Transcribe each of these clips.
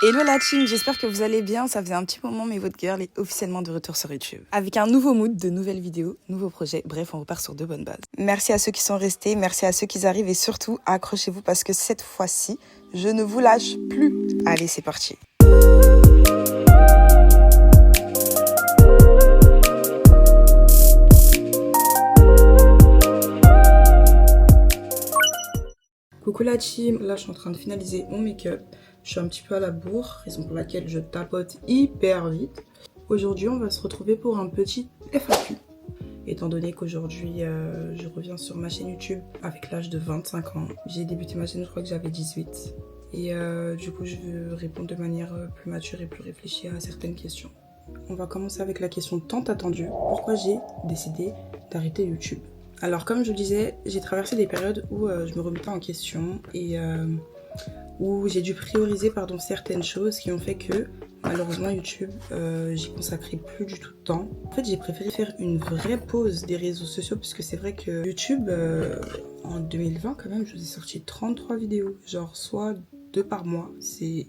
Hello la team, j'espère que vous allez bien. Ça faisait un petit moment, mais votre girl est officiellement de retour sur YouTube. Avec un nouveau mood, de nouvelles vidéos, nouveaux projets. Bref, on repart sur de bonnes bases. Merci à ceux qui sont restés, merci à ceux qui arrivent et surtout, accrochez-vous parce que cette fois-ci, je ne vous lâche plus. Allez, c'est parti. Coucou la team, là je suis en train de finaliser mon make-up. Je suis un petit peu à la bourre, raison pour laquelle je tapote hyper vite. Aujourd'hui on va se retrouver pour un petit FAQ. Étant donné qu'aujourd'hui je reviens sur ma chaîne YouTube avec l'âge de 25 ans. J'ai débuté ma chaîne, je crois que j'avais 18. Et du coup je veux répondre de manière plus mature et plus réfléchie à certaines questions. On va commencer avec la question tant attendue. Pourquoi j'ai décidé d'arrêter YouTube ? Alors comme je le disais, j'ai traversé des périodes où je me remettais en question et où j'ai dû prioriser certaines choses qui ont fait que malheureusement YouTube, j'y consacrais plus du tout de temps. En fait, j'ai préféré faire une vraie pause des réseaux sociaux parce que c'est vrai que YouTube, en 2020 quand même, je vous ai sorti 33 vidéos, genre soit 2 par mois. C'est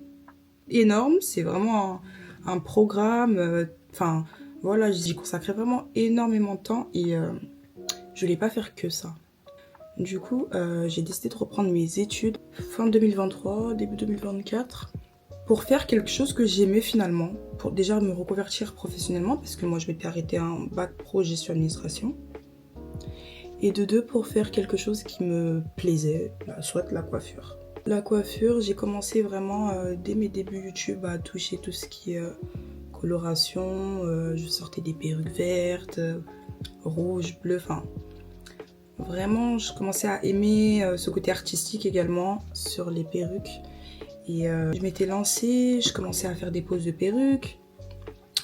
énorme, c'est vraiment un programme, enfin voilà, j'y consacrais vraiment énormément de temps et je voulais pas faire que ça. Du coup, j'ai décidé de reprendre mes études fin 2023, début 2024, pour faire quelque chose que j'aimais finalement, pour déjà me reconvertir professionnellement, parce que moi je m'étais arrêtée à un bac pro gestion administration, et de deux, pour faire quelque chose qui me plaisait, soit la coiffure. La coiffure, j'ai commencé vraiment dès mes débuts YouTube à toucher tout ce qui est coloration, je sortais des perruques vertes, rouges, bleues, enfin... Vraiment, je commençais à aimer ce côté artistique également sur les perruques. Et je m'étais lancée, je commençais à faire des poses de perruques.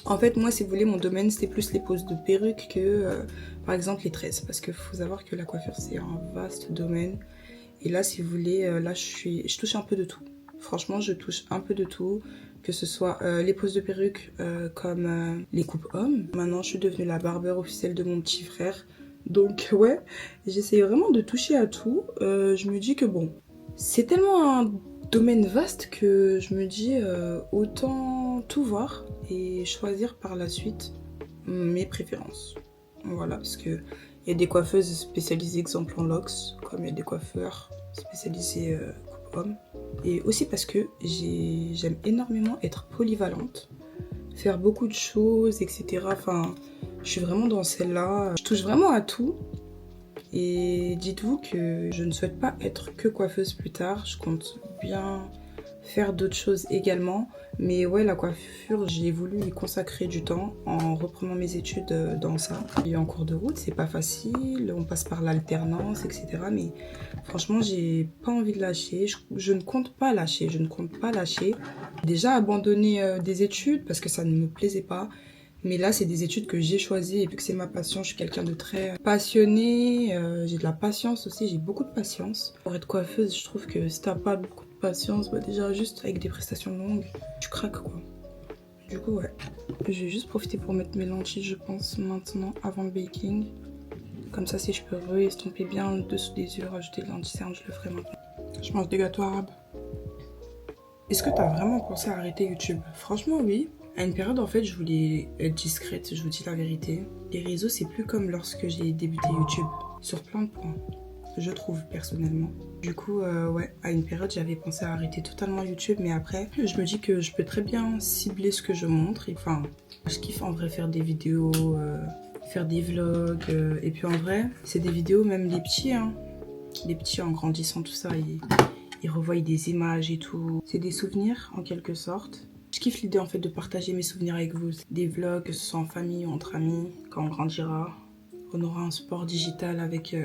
En fait, moi, si vous voulez, mon domaine, c'était plus les poses de perruques que, par exemple, les tresses. Parce qu'il faut savoir que la coiffure, c'est un vaste domaine. Et là, si vous voulez, là, je touche un peu de tout. Franchement, je touche un peu de tout. Que ce soit les poses de perruques comme les coupes hommes. Maintenant, je suis devenue la barbeur officielle de mon petit frère. Donc ouais, j'essaie vraiment de toucher à tout. Je me dis que bon, c'est tellement un domaine vaste que je me dis autant tout voir et choisir par la suite mes préférences. Voilà, parce que il y a des coiffeuses spécialisées exemple en locks, comme il y a des coiffeurs spécialisés coupe homme. Et aussi parce que j'aime énormément être polyvalente, faire beaucoup de choses, etc. Enfin, je suis vraiment dans celle-là. Je touche vraiment à tout. Et dites-vous que je ne souhaite pas être que coiffeuse plus tard. Je compte bien faire d'autres choses également. Mais ouais, la coiffure, j'ai voulu y consacrer du temps en reprenant mes études dans ça. Et en cours de route, c'est pas facile. On passe par l'alternance, etc. Mais franchement, j'ai pas envie de lâcher. Je ne compte pas lâcher. Je ne compte pas lâcher. J'ai déjà abandonné des études parce que ça ne me plaisait pas. Mais là, c'est des études que j'ai choisies et vu que c'est ma passion, je suis quelqu'un de très passionné. J'ai de la patience aussi, j'ai beaucoup de patience. Pour être coiffeuse, je trouve que si t'as pas beaucoup de patience, bah déjà juste avec des prestations longues, tu craques quoi. Du coup, ouais. Je vais juste profiter pour mettre mes lentilles, je pense, maintenant, avant le baking. Comme ça, si je peux re-estomper bien le dessous des yeux, rajouter de l'anti-cerne, je le ferai maintenant. Je mange des gâteaux arabes. Est-ce que t'as vraiment pensé à arrêter YouTube ? Franchement, oui. À une période, en fait, je voulais être discrète, je vous dis la vérité. Les réseaux, c'est plus comme lorsque j'ai débuté YouTube, sur plein de points, je trouve, personnellement. Du coup, ouais, à une période, j'avais pensé à arrêter totalement YouTube, mais après, je me dis que je peux très bien cibler ce que je montre. Enfin, je kiffe en vrai faire des vidéos, faire des vlogs, et puis en vrai, c'est des vidéos, même les petits, hein. Les petits, en grandissant, tout ça, ils revoient des images et tout. C'est des souvenirs, en quelque sorte. Je kiffe l'idée en fait de partager mes souvenirs avec vous. Des vlogs, que ce soit en famille ou entre amis. Quand on grandira, on aura un support digital avec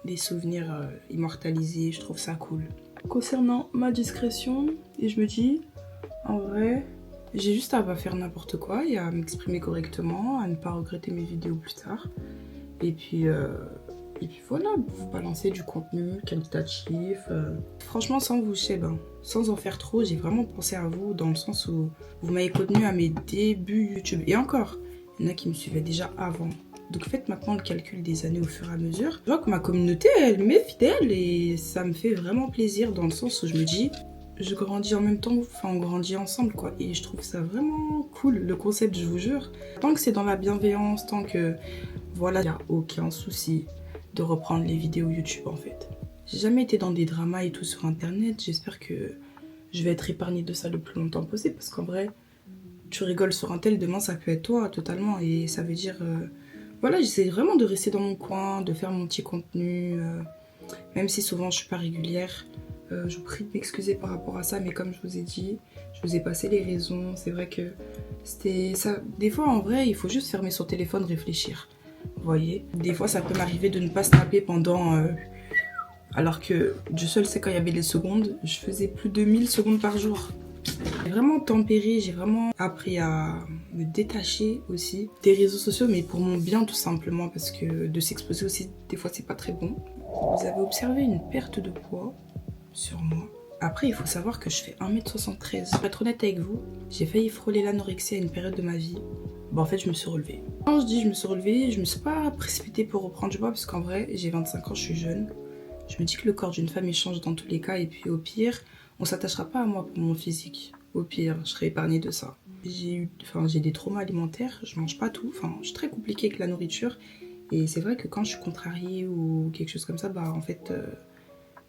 des souvenirs immortalisés. Je trouve ça cool. Concernant ma discrétion, et je me dis, en vrai, j'ai juste à pas faire n'importe quoi et à m'exprimer correctement, à ne pas regretter mes vidéos plus tard. Et puis voilà, vous balancer du contenu qualitatif. Franchement, sans vous sans en faire trop, j'ai vraiment pensé à vous dans le sens où vous m'avez contenu à mes débuts YouTube. Et encore, il y en a qui me suivaient déjà avant. Donc faites maintenant le calcul des années au fur et à mesure. Je vois que ma communauté, elle m'est fidèle et ça me fait vraiment plaisir dans le sens où je me dis, je grandis en même temps, enfin on grandit ensemble quoi. Et je trouve ça vraiment cool, le concept, je vous jure. Tant que c'est dans la bienveillance, tant que voilà, il n'y a aucun souci de reprendre les vidéos YouTube en fait. J'ai jamais été dans des dramas et tout sur internet, j'espère que je vais être épargnée de ça le plus longtemps possible parce qu'en vrai, tu rigoles sur un tel, demain ça peut être toi totalement et ça veut dire... Voilà, j'essaie vraiment de rester dans mon coin, de faire mon petit contenu, même si souvent je suis pas régulière. Je vous prie de m'excuser par rapport à ça, mais comme je vous ai dit, je vous ai passé les raisons. C'est vrai que c'était ça. Des fois, en vrai, il faut juste fermer son téléphone, réfléchir. Vous voyez, des fois, ça peut m'arriver de ne pas snapper pendant... alors que Dieu seul sait quand il y avait les secondes, je faisais plus de 1000 secondes par jour. J'ai vraiment tempéré, j'ai vraiment appris à me détacher aussi des réseaux sociaux, mais pour mon bien tout simplement, parce que de s'exposer aussi, des fois, c'est pas très bon. Vous avez observé une perte de poids sur moi. Après, il faut savoir que je fais 1m73. Pour être honnête avec vous, j'ai failli frôler l'anorexie à une période de ma vie. Bon, en fait, je me suis relevée. Quand je dis je me suis relevée, je me suis pas précipitée pour reprendre du poids, parce qu'en vrai, j'ai 25 ans, je suis jeune. Je me dis que le corps d'une femme, il change dans tous les cas, et puis au pire, on s'attachera pas à moi pour mon physique. Au pire, je serai épargnée de ça. J'ai des traumas alimentaires, je mange pas tout, enfin, je suis très compliquée avec la nourriture. Et c'est vrai que quand je suis contrariée ou quelque chose comme ça, bah en fait,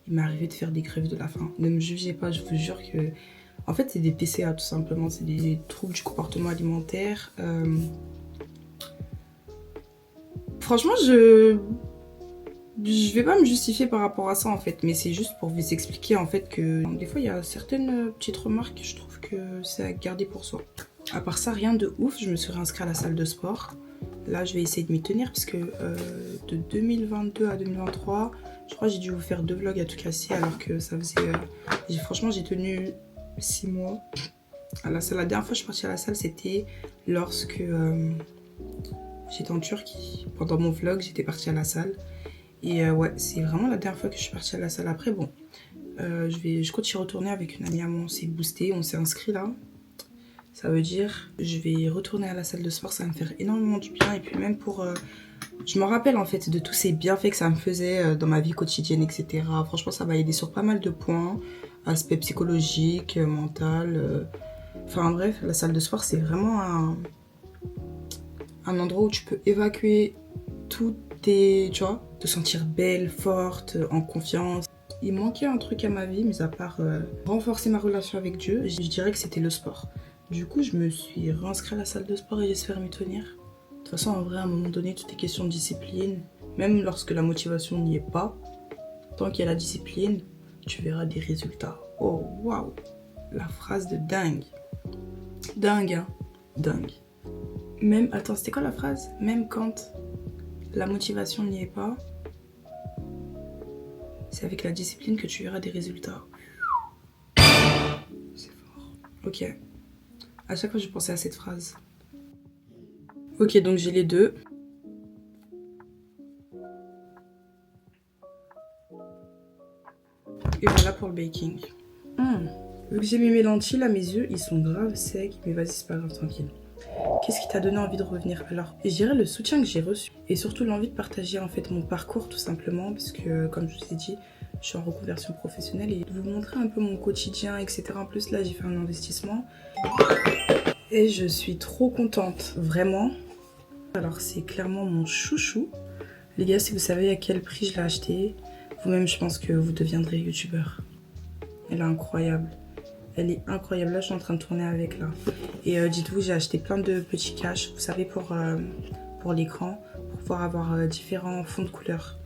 il m'est arrivé de faire des grèves de la faim. Ne me jugez pas, je vous jure que... En fait, c'est des TCA tout simplement, c'est des troubles du comportement alimentaire. Franchement, je vais pas me justifier par rapport à ça en fait, mais c'est juste pour vous expliquer en fait que des fois il y a certaines petites remarques, je trouve que c'est à garder pour soi. À part ça, rien de ouf, je me suis réinscrite à la salle de sport. Là, je vais essayer de m'y tenir parce que de 2022 à 2023, je crois que j'ai dû vous faire 2 vlogs à tout casser alors que ça faisait... franchement, j'ai tenu 6 mois à la salle. La dernière fois que je suis partie à la salle, c'était lorsque j'étais en Turquie. Pendant mon vlog, j'étais partie à la salle. Et ouais, c'est vraiment la dernière fois que je suis partie à la salle. Après, bon, je compte y retourner avec une amie à moi. On s'est boosté, on s'est inscrit là. Ça veut dire, je vais retourner à la salle de sport, ça va me faire énormément du bien. Et puis même pour... je me rappelle en fait de tous ces bienfaits que ça me faisait dans ma vie quotidienne, etc. Franchement, ça m'a aidé sur pas mal de points. Aspect psychologique, mental. Enfin bref, la salle de sport, c'est vraiment un endroit où tu peux évacuer tout tes... Tu vois, te sentir belle, forte, en confiance. Il manquait un truc à ma vie, mis à part renforcer ma relation avec Dieu. Je dirais que c'était le sport. Du coup, je me suis réinscrite à la salle de sport et j'espère m'y tenir. De toute façon, en vrai, à un moment donné, tout est question de discipline. Même lorsque la motivation n'y est pas, tant qu'il y a la discipline, tu verras des résultats. Oh, waouh! La phrase de dingue. Dingue, hein? Dingue. Même, attends, c'était quoi la phrase? Même quand la motivation n'y est pas, c'est avec la discipline que tu verras des résultats. C'est fort. Ok. À chaque fois, je pensais à cette phrase. Ok, donc j'ai les deux. Et voilà pour le baking. Vu que j'ai mis mes lentilles, là, mes yeux, ils sont grave secs. Mais vas-y, c'est pas grave, tranquille. Qu'est-ce qui t'a donné envie de revenir? Alors, je dirais le soutien que j'ai reçu. Et surtout l'envie de partager, en fait, mon parcours, tout simplement. Parce que, comme je vous ai dit, je suis en reconversion professionnelle. Et de vous montrer un peu mon quotidien, etc. En plus, là, j'ai fait un investissement. Et je suis trop contente, vraiment. Alors, c'est clairement mon chouchou. Les gars, si vous savez à quel prix je l'ai acheté, vous-même, je pense que vous deviendrez youtubeur. Elle est incroyable. Elle est incroyable. Là, je suis en train de tourner avec, là. Et dites-vous, j'ai acheté plein de petits caches, vous savez, pour l'écran, pour pouvoir avoir différents fonds de couleurs.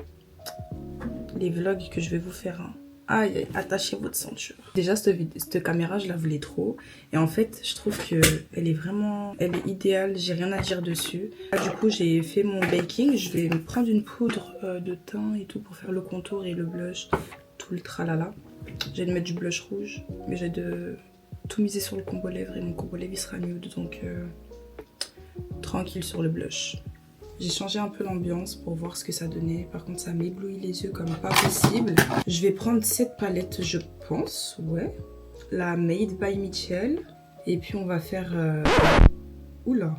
Les vlogs que je vais vous faire, hein. Aïe, attachez votre ceinture. Déjà, cette caméra, je la voulais trop. Et en fait, je trouve qu'elle est vraiment... Elle est idéale, j'ai rien à dire dessus. Là, du coup, j'ai fait mon baking. Je vais me prendre une poudre de teint et tout pour faire le contour et le blush. Tout le tralala. J'ai de mettre du blush rouge. Mais j'ai de tout miser sur le combo lèvres. Et mon combo lèvres, il sera nude. Donc, tranquille sur le blush. J'ai changé un peu l'ambiance pour voir ce que ça donnait. Par contre, ça m'éblouit les yeux comme pas possible. Je vais prendre cette palette, je pense. Ouais. La Made by Mitchell. Et puis, on va faire... Oula.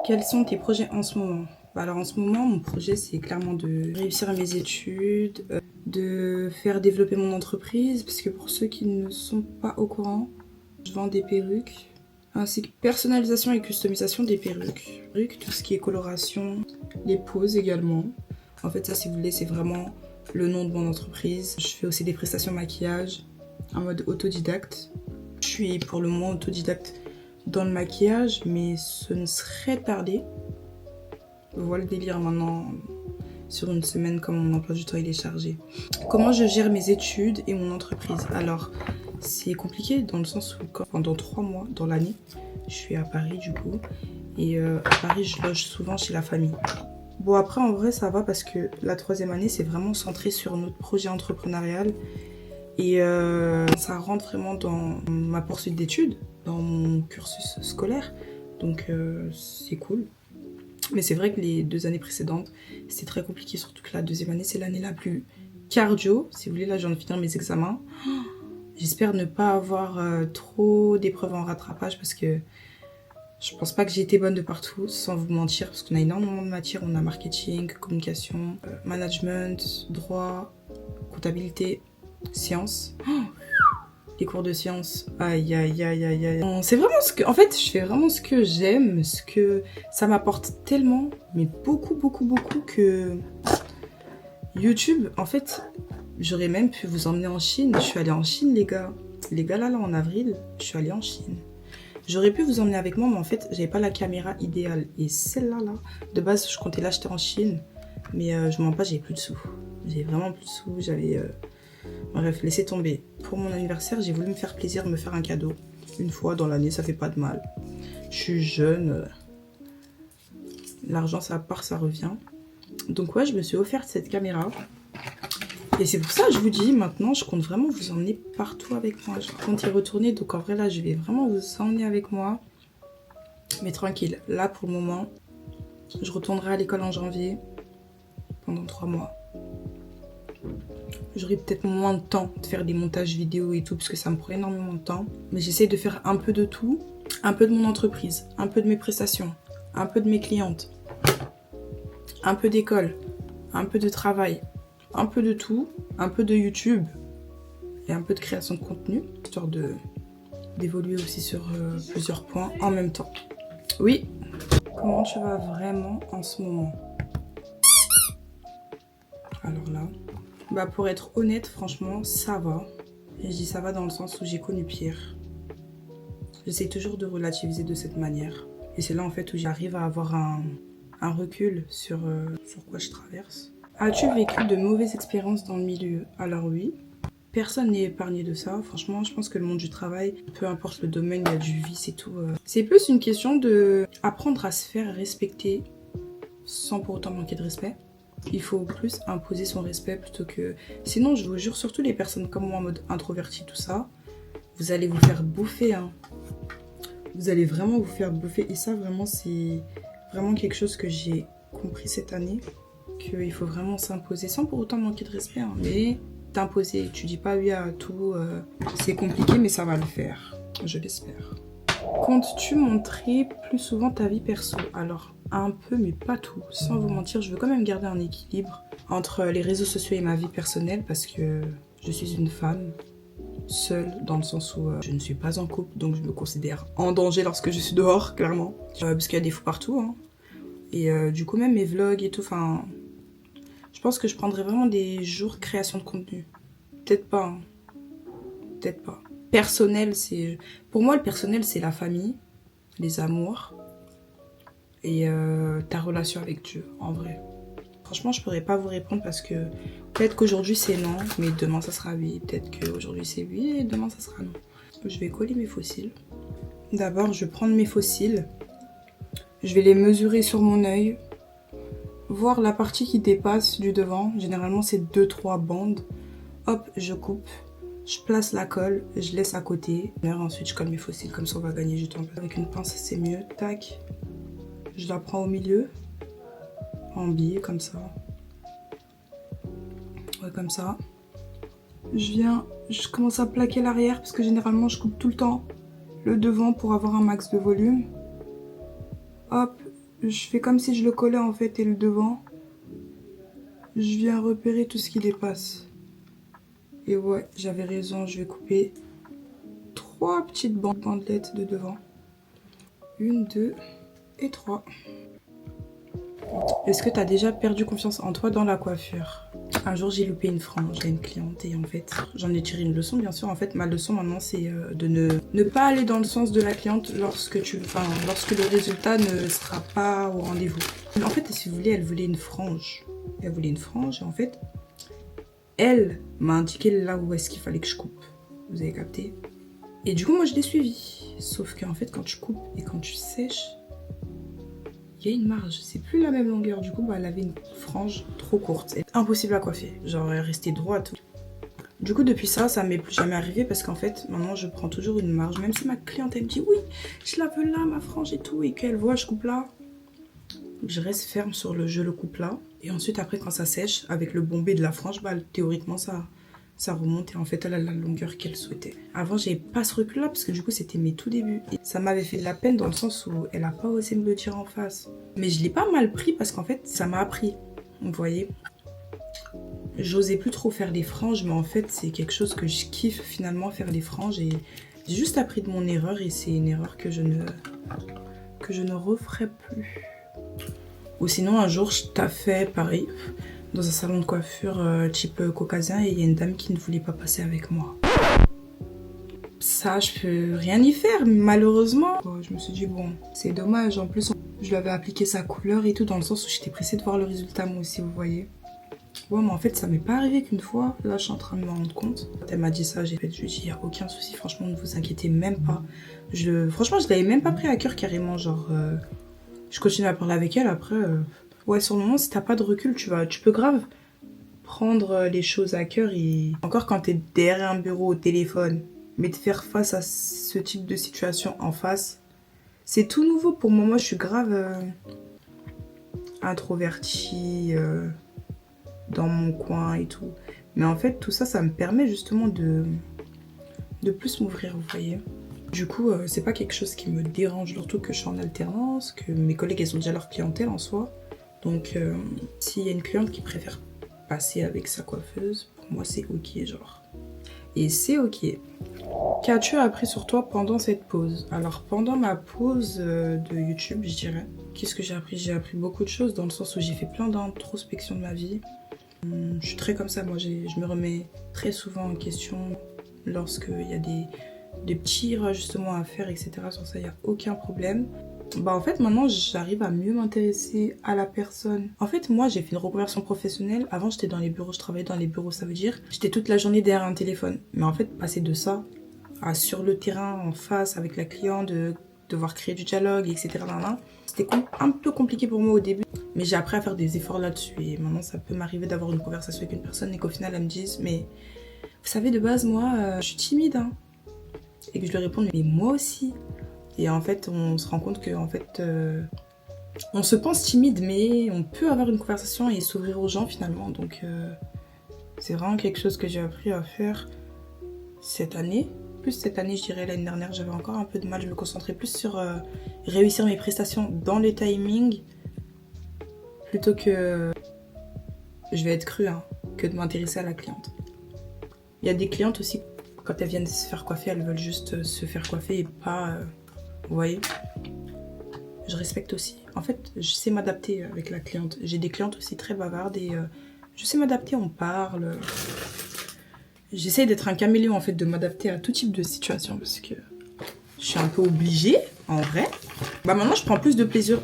Quels sont tes projets en ce moment? Alors en ce moment, mon projet c'est clairement de réussir mes études, de faire développer mon entreprise, parce que pour ceux qui ne sont pas au courant, je vends des perruques, ainsi que personnalisation et customisation des perruques. Tout ce qui est coloration, les poses également. En fait ça si vous voulez c'est vraiment le nom de mon entreprise. Je fais aussi des prestations maquillage en mode autodidacte. Je suis pour le moment autodidacte dans le maquillage, mais ce ne serait tardé. Voilà le délire maintenant sur une semaine comme mon emploi du temps il est chargé. Comment je gère mes études et mon entreprise? Alors c'est compliqué dans le sens où pendant 3 mois dans l'année, je suis à Paris du coup. Et à Paris je loge souvent chez la famille. Bon après en vrai ça va parce que la 3e année c'est vraiment centré sur notre projet entrepreneurial. Et ça rentre vraiment dans ma poursuite d'études, dans mon cursus scolaire. Donc c'est cool. Mais c'est vrai que les 2 années précédentes, c'était très compliqué. Surtout que la 2e année, c'est l'année la plus cardio. Si vous voulez, là, je viens de finir mes examens. J'espère ne pas avoir trop d'épreuves en rattrapage parce que je pense pas que j'ai été bonne de partout, sans vous mentir. Parce qu'on a énormément de matières. On a marketing, communication, management, droit, comptabilité, sciences. Les cours de sciences, aïe aïe aïe aïe aïe. C'est vraiment ce que, en fait, je fais vraiment ce que j'aime, ce que ça m'apporte tellement, mais beaucoup que YouTube, en fait, j'aurais même pu vous emmener en Chine. Je suis allée en Chine, les gars. Les gars là en avril, je suis allée en Chine. J'aurais pu vous emmener avec moi, mais en fait, j'avais pas la caméra idéale. Et celle-là, de base, je comptais l'acheter en Chine, mais je mens pas, j'avais plus de sous. J'avais vraiment plus de sous, j'avais... Bref, laissez tomber. Pour mon anniversaire, j'ai voulu me faire plaisir, me faire un cadeau. Une fois dans l'année, ça fait pas de mal. Je suis jeune. L'argent, ça part, ça revient. Donc ouais, je me suis offerte cette caméra. Et c'est pour ça que je vous dis, maintenant, je compte vraiment vous emmener partout avec moi. Je compte y retourner. Donc en vrai, là, je vais vraiment vous emmener avec moi. Mais tranquille. Là, pour le moment, je retournerai à l'école en janvier. Pendant 3 mois. J'aurai peut-être moins de temps de faire des montages vidéo et tout parce que ça me prend énormément de temps. Mais j'essaie de faire un peu de tout. Un peu de mon entreprise, un peu de mes prestations, un peu de mes clientes, un peu d'école, un peu de travail, un peu de tout, un peu de YouTube et un peu de création de contenu. Histoire d'évoluer aussi sur plusieurs points en même temps. Oui, comment tu vas vraiment en ce moment? Alors là... Bah pour être honnête, franchement, ça va. Et je dis ça va dans le sens où j'ai connu pire. J'essaie toujours de relativiser de cette manière. Et c'est là en fait où j'arrive à avoir un recul sur quoi je traverse. As-tu vécu de mauvaises expériences dans le milieu? Alors oui. Personne n'est épargné de ça. Franchement, je pense que le monde du travail, peu importe le domaine, il y a du vice et tout. C'est plus une question de apprendre à se faire respecter sans pour autant manquer de respect. Il faut plus imposer son respect plutôt que... Sinon, je vous jure, surtout les personnes comme moi en mode introverti, tout ça, vous allez vous faire bouffer. Hein. Vous allez vraiment vous faire bouffer. Et ça, vraiment, c'est vraiment quelque chose que j'ai compris cette année. Qu'il faut vraiment s'imposer sans pour autant manquer de respect. Hein. Mais t'imposer, tu dis pas oui à tout. C'est compliqué, mais ça va le faire. Je l'espère. Comptes-tu montrer plus souvent ta vie perso? Alors, un peu, mais pas tout. Sans vous mentir, je veux quand même garder un équilibre entre les réseaux sociaux et ma vie personnelle parce que je suis une femme seule dans le sens où je ne suis pas en couple, donc je me considère en danger lorsque je suis dehors, clairement. Parce qu'il y a des fous partout. Hein. Et du coup, même mes vlogs et tout, enfin... Je pense que je prendrais vraiment des jours de création de contenu. Peut-être pas. Hein. Peut-être pas. Personnel, c'est... Pour moi, le personnel, c'est la famille, les amours et ta relation avec Dieu, en vrai. Franchement, je pourrais pas vous répondre parce que peut-être qu'aujourd'hui, c'est non, mais demain, ça sera oui. Peut-être qu'aujourd'hui, c'est oui et demain, ça sera non. Je vais coller mes fossiles. D'abord, je vais prendre mes fossiles. Je vais les mesurer sur mon œil. Voir la partie qui dépasse du devant. Généralement, c'est 2-3 bandes. Hop, je coupe. Je place la colle, je laisse à côté. Ensuite, je colle mes fossiles, comme ça on va gagner du temps. Avec une pince, c'est mieux. Tac. Je la prends au milieu. En biais, comme ça. Ouais, comme ça. Je commence à plaquer l'arrière, parce que généralement, je coupe tout le temps le devant pour avoir un max de volume. Hop, je fais comme si je le collais en fait et le devant. Je viens repérer tout ce qui dépasse. Et ouais, j'avais raison, je vais couper 3 petites bandelettes de devant. 1, 2 et 3. Est-ce que tu as déjà perdu confiance en toi dans la coiffure? Un jour, j'ai loupé une frange à une cliente et en fait, j'en ai tiré une leçon, bien sûr. En fait, ma leçon maintenant, c'est de ne pas aller dans le sens de la cliente lorsque le résultat ne sera pas au rendez-vous. En fait, si vous voulez, elle voulait une frange. Elle voulait une frange et en fait, elle m'a indiqué là où est-ce qu'il fallait que je coupe. Vous avez capté? Et du coup, moi, je l'ai suivi. Sauf qu'en fait, quand tu coupes et quand tu sèches, il y a une marge, c'est plus la même longueur. Du coup, bah, elle avait une frange trop courte. C'est impossible à coiffer. Genre, elle restait droite. Du coup, depuis ça, ça m'est plus jamais arrivé parce qu'en fait, maintenant, je prends toujours une marge. Même si ma cliente, elle me dit, oui, je la veux là, ma frange et tout, et qu'elle voit, je coupe là. Je reste ferme sur je le coupe là. Et ensuite, après, quand ça sèche, avec le bombé de la frange, bah, théoriquement, ça remonte et en fait, elle a la longueur qu'elle souhaitait. Avant, j'avais pas ce recul-là parce que du coup, c'était mes tout débuts. Et ça m'avait fait de la peine dans le sens où elle a pas osé me le dire en face. Mais je l'ai pas mal pris parce qu'en fait, ça m'a appris. Vous voyez, j'osais plus trop faire des franges, mais en fait, c'est quelque chose que je kiffe finalement, faire des franges. Et j'ai juste appris de mon erreur et c'est une erreur que je ne referai plus. Ou sinon, un jour, je taffais pareil dans un salon de coiffure type caucasien et il y a une dame qui ne voulait pas passer avec moi. Ça, je peux rien y faire, malheureusement. Je me suis dit, bon, c'est dommage. En plus, je lui avais appliqué sa couleur et tout, dans le sens où j'étais pressée de voir le résultat, moi aussi, vous voyez. Ouais, mais en fait, ça m'est pas arrivé qu'une fois. Là, je suis en train de me rendre compte. Quand elle m'a dit ça, je lui ai dit, il n'y a aucun souci, franchement, ne vous inquiétez même pas. Franchement, je l'avais même pas pris à cœur carrément, genre... Je continue à parler avec elle, après... Ouais, sur le moment, si t'as pas de recul, tu peux grave prendre les choses à cœur et... Encore quand t'es derrière un bureau au téléphone, mais de faire face à ce type de situation en face, c'est tout nouveau pour moi. Moi, je suis grave introvertie dans mon coin et tout. Mais en fait, tout ça, ça me permet justement de plus m'ouvrir, vous voyez. Du coup, c'est pas quelque chose qui me dérange, surtout que je suis en alternance, que mes collègues, elles ont déjà leur clientèle en soi. Donc, s'il y a une cliente qui préfère passer avec sa coiffeuse, pour moi, c'est ok, genre. Et c'est ok. Qu'as-tu appris sur toi pendant cette pause? Alors, pendant ma pause de YouTube, je dirais, qu'est-ce que j'ai appris? J'ai appris beaucoup de choses dans le sens où j'ai fait plein d'introspection de ma vie. Je suis très comme ça, moi, je me remets très souvent en question lorsqu'il y a des petits rajustements à faire, etc. Sur ça, il n'y a aucun problème. Bah en fait maintenant j'arrive à mieux m'intéresser à la personne. En fait moi j'ai fait une reconversion professionnelle. Avant j'étais dans les bureaux, je travaillais dans les bureaux, ça veut dire j'étais toute la journée derrière un téléphone. Mais en fait passer de ça à sur le terrain en face avec la cliente, de devoir créer du dialogue, etc. C'était un peu compliqué pour moi au début. Mais j'ai appris à faire des efforts là-dessus. Et maintenant ça peut m'arriver d'avoir une conversation avec une personne et qu'au final elle me dise mais vous savez de base moi je suis timide hein. Et que je lui réponds mais moi aussi. Et en fait, on se rend compte que en fait, on se pense timide, mais on peut avoir une conversation et s'ouvrir aux gens finalement. Donc, c'est vraiment quelque chose que j'ai appris à faire cette année. Plus cette année, je dirais l'année dernière, j'avais encore un peu de mal. Je me concentrais plus sur réussir mes prestations dans les timings, plutôt que, je vais être crue, hein, que de m'intéresser à la cliente. Il y a des clientes aussi, quand elles viennent se faire coiffer, elles veulent juste se faire coiffer et pas... Vous voyez, je respecte aussi. En fait, je sais m'adapter avec la cliente. J'ai des clientes aussi très bavardes et je sais m'adapter, on parle. J'essaie d'être un caméléon en fait, de m'adapter à tout type de situation parce que je suis un peu obligée en vrai. Bah maintenant, je prends plus de plaisir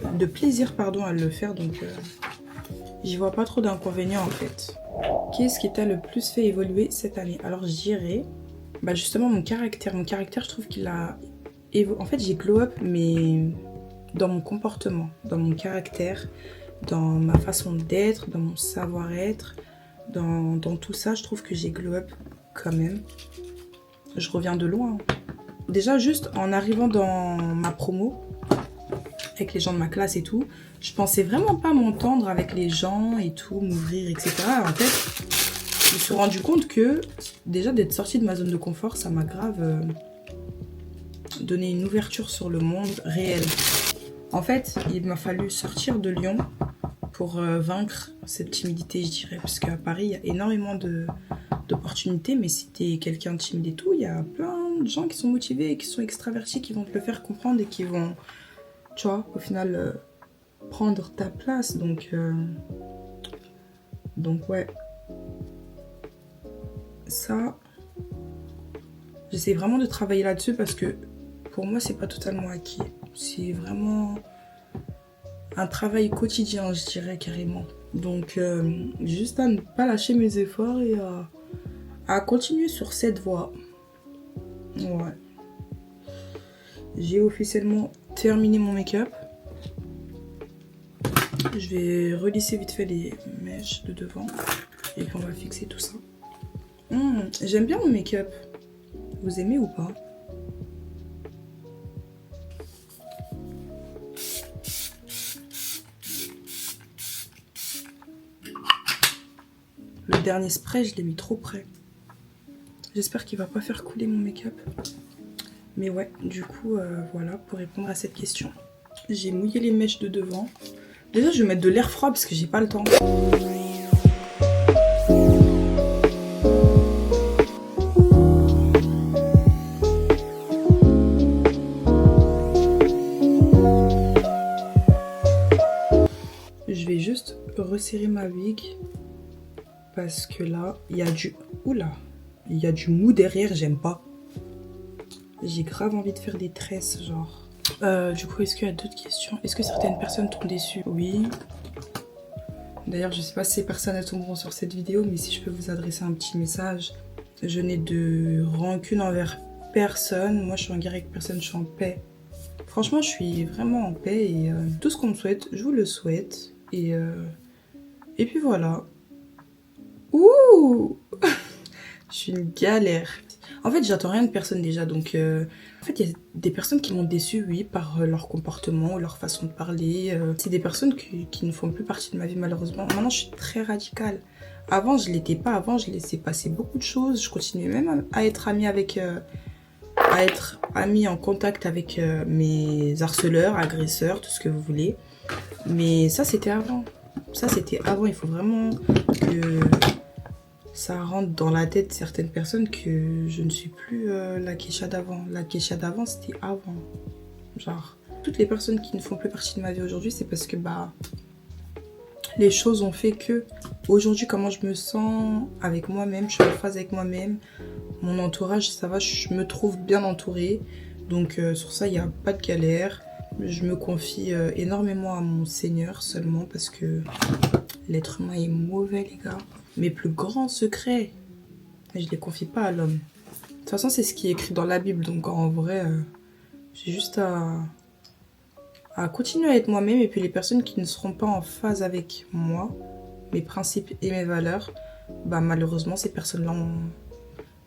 à le faire donc j'y vois pas trop d'inconvénients en fait. Qu'est-ce qui t'a le plus fait évoluer cette année? Alors je dirais, bah justement mon caractère. Mon caractère, je trouve qu'il a... En fait, j'ai glow up, mais dans mon comportement, dans mon caractère, dans ma façon d'être, dans mon savoir-être, dans tout ça, je trouve que j'ai glow up quand même. Je reviens de loin. Déjà, juste en arrivant dans ma promo, avec les gens de ma classe et tout, je pensais vraiment pas m'entendre avec les gens et tout, m'ouvrir, etc. En fait, je me suis rendu compte que déjà d'être sortie de ma zone de confort, ça m'a grave... donner une ouverture sur le monde réel. En fait, il m'a fallu sortir de Lyon pour vaincre cette timidité, je dirais. Parce qu'à Paris, il y a énormément d'opportunités, mais si t'es quelqu'un de timide et tout, il y a plein de gens qui sont motivés, qui sont extravertis, qui vont te le faire comprendre et qui vont, tu vois, au final, prendre ta place. Donc ouais, ça, j'essaie vraiment de travailler là-dessus parce que pour moi, c'est pas totalement acquis. C'est vraiment un travail quotidien, je dirais carrément. Donc, juste à ne pas lâcher mes efforts et à continuer sur cette voie. Ouais. J'ai officiellement terminé mon make-up. Je vais relisser vite fait les mèches de devant. Et puis on va fixer tout ça. J'aime bien mon make-up. Vous aimez ou pas? Le dernier spray, je l'ai mis trop près. J'espère qu'il va pas faire couler mon make-up. Mais ouais, du coup, voilà, pour répondre à cette question. J'ai mouillé les mèches de devant. Déjà, je vais mettre de l'air froid parce que j'ai pas le temps. Je vais juste resserrer ma wig parce que là, il y a du... Oula, il y a du mou derrière, j'aime pas. J'ai grave envie de faire des tresses, genre. Du coup, est-ce qu'il y a d'autres questions? Est-ce que certaines personnes tombent déçues? Oui. D'ailleurs, je sais pas si ces personnes tomberont sur cette vidéo, mais si je peux vous adresser un petit message. Je n'ai de rancune envers personne. Moi, je suis en guerre avec personne, je suis en paix. Franchement, je suis vraiment en paix et tout ce qu'on me souhaite, je vous le souhaite. Et puis voilà. Ouh Je suis une galère. En fait, j'attends rien de personne déjà, donc... En fait, il y a des personnes qui m'ont déçue, oui, par leur comportement, leur façon de parler. C'est des personnes qui ne font plus partie de ma vie, malheureusement. Maintenant, je suis très radicale. Avant, je l'étais pas. Avant, je laissais passer beaucoup de choses. Je continuais même à être amie avec... à être amie en contact avec mes harceleurs, agresseurs, tout ce que vous voulez. Mais ça, c'était avant. Ça, c'était avant. Il faut vraiment que... ça rentre dans la tête de certaines personnes que je ne suis plus la Keisha d'avant. La Keisha d'avant, c'était avant. Genre, toutes les personnes qui ne font plus partie de ma vie aujourd'hui, c'est parce que bah les choses ont fait que aujourd'hui, comment je me sens avec moi-même, je suis en phase avec moi-même. Mon entourage, ça va, je me trouve bien entourée. Donc sur ça, il n'y a pas de galère. Je me confie énormément à mon Seigneur seulement parce que l'être humain est mauvais, les gars. Mes plus grands secrets, je les confie pas à l'homme. De toute façon, c'est ce qui est écrit dans la Bible. Donc en vrai, j'ai juste à continuer à être moi-même. Et puis les personnes qui ne seront pas en phase avec moi, mes principes et mes valeurs, bah malheureusement, ces personnes-là,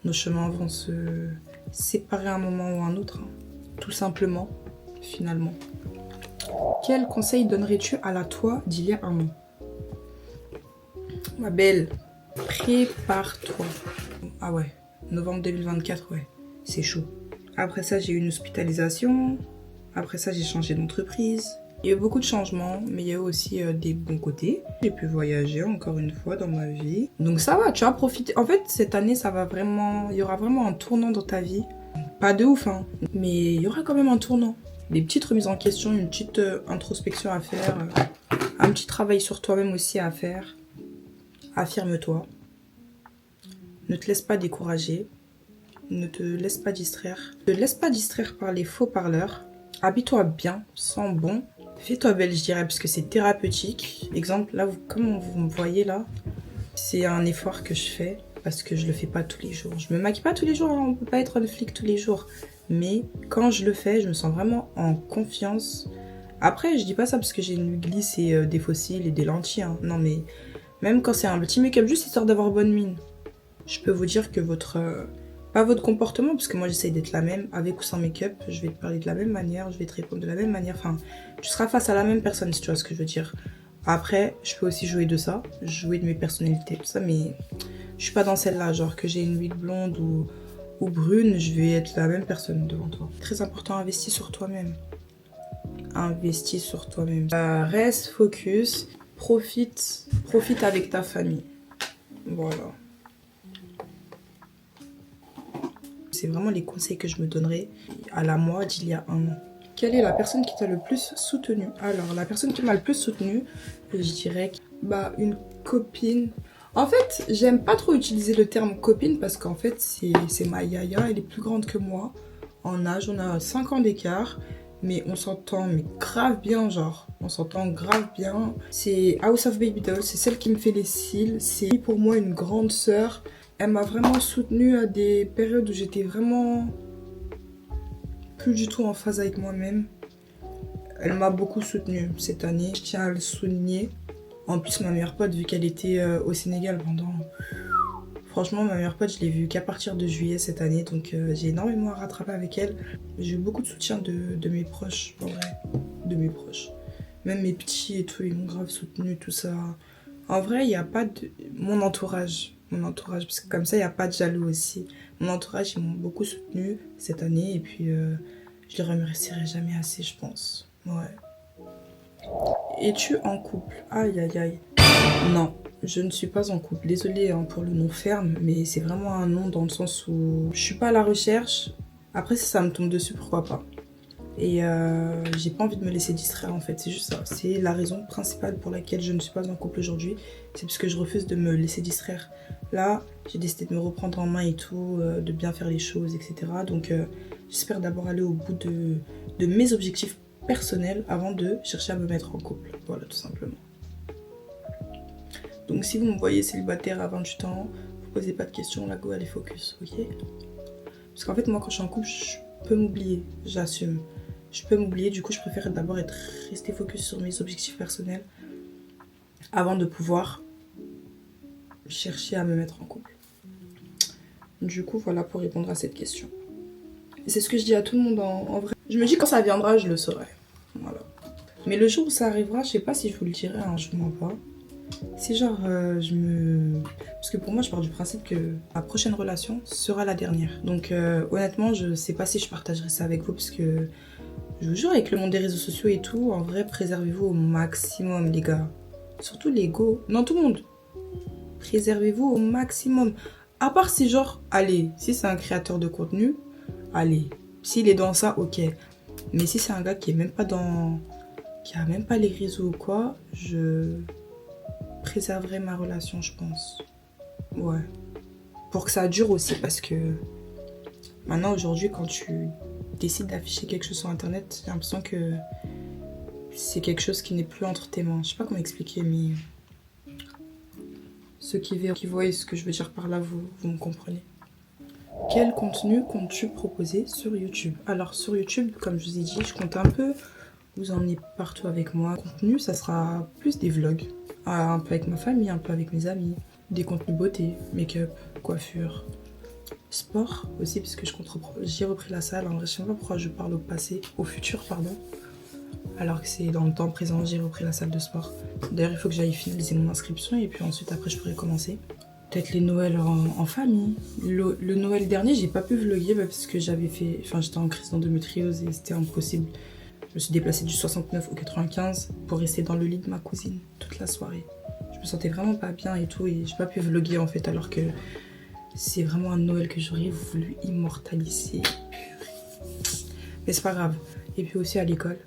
nos chemins vont se séparer à un moment ou à un autre. Hein. Tout simplement, finalement. Quel conseil donnerais-tu à la toi d'il y a un an? Ma belle, prépare-toi. Ah ouais, novembre 2024, ouais, c'est chaud. Après ça, j'ai eu une hospitalisation. Après ça, j'ai changé d'entreprise. Il y a eu beaucoup de changements, mais il y a eu aussi des bons côtés. J'ai pu voyager encore une fois dans ma vie. Donc ça va, tu vas profiter. En fait, cette année, ça va vraiment... Il y aura vraiment un tournant dans ta vie. Pas de ouf, hein. Mais il y aura quand même un tournant. Des petites remises en question, une petite introspection à faire. Un petit travail sur toi-même aussi à faire. Affirme-toi. Ne te laisse pas décourager. Ne te laisse pas distraire. Ne te laisse pas distraire par les faux parleurs. Habille-toi bien, sens bon. Fais-toi belle, je dirais, parce que c'est thérapeutique. Exemple, là, comme vous me voyez là, c'est un effort que je fais parce que je le fais pas tous les jours. Je me maquille pas tous les jours, hein, on peut pas être un flic tous les jours. Mais quand je le fais, je me sens vraiment en confiance. Après, je dis pas ça parce que j'ai une huile glisse et des fossiles et des lentilles. Hein. Non, mais même quand c'est un petit make-up, juste histoire d'avoir bonne mine. Je peux vous dire que pas votre comportement, parce que moi j'essaye d'être la même, avec ou sans make-up, je vais te parler de la même manière, je vais te répondre de la même manière, enfin, tu seras face à la même personne si tu vois ce que je veux dire. Après, je peux aussi jouer de ça, jouer de mes personnalités, tout ça, mais je suis pas dans celle-là, genre que j'ai une huile blonde ou brune, je vais être la même personne devant toi. Très important, investis sur toi-même. investis sur toi-même. Reste focus, profite avec ta famille. Voilà. C'est vraiment les conseils que je me donnerais à la moi d'il y a un an. Quelle est la personne qui t'a le plus soutenu? Alors, la personne qui m'a le plus soutenu, je dirais une copine. En fait, j'aime pas trop utiliser le terme copine parce qu'en fait, c'est ma yaya, elle est plus grande que moi en âge. On a 5 ans d'écart, mais on s'entend grave bien, genre. On s'entend grave bien. C'est House of Baby Doll, c'est celle qui me fait les cils. C'est pour moi une grande sœur. Elle m'a vraiment soutenue à des périodes où j'étais vraiment plus du tout en phase avec moi-même. Elle m'a beaucoup soutenue cette année, je tiens à le souligner. En plus, ma meilleure pote, vu qu'elle était au Sénégal pendant... Franchement, ma meilleure pote, je l'ai vue qu'à partir de juillet cette année, donc j'ai énormément à rattraper avec elle. J'ai eu beaucoup de soutien de mes proches, en vrai, de mes proches. Même mes petits et tout, ils m'ont grave soutenu, tout ça. En vrai, il n'y a pas de... Mon entourage, parce que comme ça, il n'y a pas de jaloux aussi. Mon entourage, ils m'ont beaucoup soutenu cette année, et puis je les remercierai jamais assez, je pense. Ouais. Es-tu en couple? Aïe, aïe, aïe. Non, je ne suis pas en couple. Désolée pour le nom ferme, mais c'est vraiment un nom dans le sens où je suis pas à la recherche. Après, si ça me tombe dessus, pourquoi pas. Et j'ai pas envie de me laisser distraire en fait, c'est juste ça. C'est la raison principale pour laquelle je ne suis pas en couple aujourd'hui. C'est parce que je refuse de me laisser distraire. Là, j'ai décidé de me reprendre en main et tout, de bien faire les choses, etc. Donc j'espère d'abord aller au bout de mes objectifs personnels avant de chercher à me mettre en couple. Voilà, tout simplement. Donc si vous me voyez célibataire à 28 ans, vous posez pas de questions, la go elle est focus, ok? Parce qu'en fait moi quand je suis en couple, je peux m'oublier, j'assume. Je peux m'oublier, du coup je préfère d'abord rester focus sur mes objectifs personnels avant de pouvoir chercher à me mettre en couple. Du coup voilà pour répondre à cette question. Et c'est ce que je dis à tout le monde en vrai. Je me dis quand ça viendra, je le saurai. Voilà. Mais le jour où ça arrivera, je sais pas si je vous le dirai, hein, je vous mens pas. C'est genre, parce que pour moi, je pars du principe que ma prochaine relation sera la dernière. Donc honnêtement, je sais pas si je partagerai ça avec vous parce que je vous jure, avec le monde des réseaux sociaux et tout, en vrai, préservez-vous au maximum, les gars. Surtout les go. Non, tout le monde. Préservez-vous au maximum. À part si genre, allez, si c'est un créateur de contenu, allez. S'il est dans ça, ok. Mais si c'est un gars qui est même pas dans... qui a même pas les réseaux ou quoi, je préserverai ma relation, je pense. Ouais. Pour que ça dure aussi, parce que maintenant, aujourd'hui, quand tu décides d'afficher quelque chose sur internet, j'ai l'impression que c'est quelque chose qui n'est plus entre tes mains. Je sais pas comment expliquer, mais ceux qui voient ce que je veux dire par là, vous me comprenez. Quel contenu comptes-tu proposer sur YouTube? Alors sur YouTube, comme je vous ai dit, je compte un peu vous emmener partout avec moi. Contenu, ça sera plus des vlogs. Un peu avec ma famille, un peu avec mes amis. Des contenus beauté, make-up, coiffure. Sport aussi, parce que j'ai repris la salle. En vrai, je sais pas pourquoi je parle au futur, pardon. Alors que c'est dans le temps présent, j'ai repris la salle de sport. D'ailleurs, il faut que j'aille finaliser mon inscription et puis ensuite, après, je pourrai commencer. Peut-être les Noëls en famille. Le Noël dernier, j'ai pas pu vlogger parce que j'étais en crise d'endométriose et c'était impossible. Je me suis déplacée du 69 au 95 pour rester dans le lit de ma cousine toute la soirée. Je me sentais vraiment pas bien et tout et j'ai pas pu vlogger en fait alors que c'est vraiment un Noël que j'aurais voulu immortaliser. Mais c'est pas grave. Et puis aussi à l'école.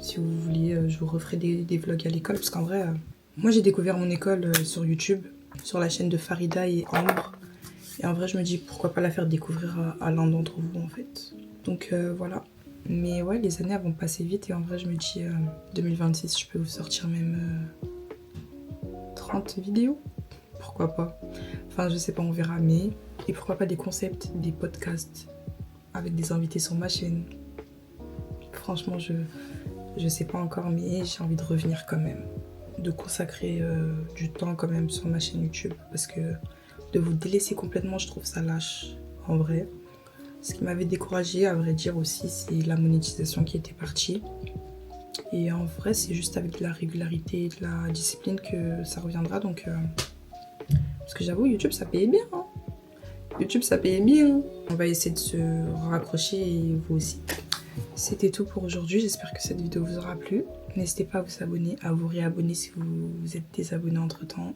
Si vous vouliez, je vous referai des vlogs à l'école parce qu'en vrai, moi j'ai découvert mon école sur YouTube, sur la chaîne de Farida et Ambre. Et en vrai, je me dis pourquoi pas la faire découvrir à l'un d'entre vous en fait. Donc voilà. Mais ouais, les années vont passer vite et en vrai, je me dis 2026, je peux vous sortir même 30 vidéos. Pourquoi pas? Enfin, je sais pas, on verra. Mais et pourquoi pas des concepts, des podcasts avec des invités sur ma chaîne. Franchement, je sais pas encore, mais j'ai envie de revenir quand même. De consacrer du temps quand même sur ma chaîne YouTube. Parce que de vous délaisser complètement, je trouve ça lâche, en vrai. Ce qui m'avait découragée, à vrai dire aussi, c'est la monétisation qui était partie. Et en vrai, c'est juste avec de la régularité et de la discipline que ça reviendra. Donc, parce que j'avoue, YouTube, ça payait bien. Hein. YouTube, ça payait bien. On va essayer de se raccrocher et vous aussi. C'était tout pour aujourd'hui, j'espère que cette vidéo vous aura plu. N'hésitez pas à vous abonner, à vous réabonner si vous êtes désabonné entre temps.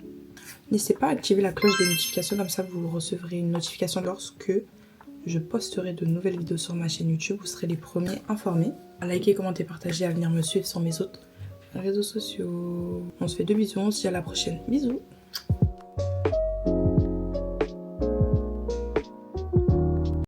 N'hésitez pas à activer la cloche des notifications, comme ça vous recevrez une notification lorsque je posterai de nouvelles vidéos sur ma chaîne YouTube. Vous serez les premiers informés. À liker, commenter, partager, à venir me suivre sur mes autres réseaux sociaux. On se fait de bisous, on se dit à la prochaine. Bisous.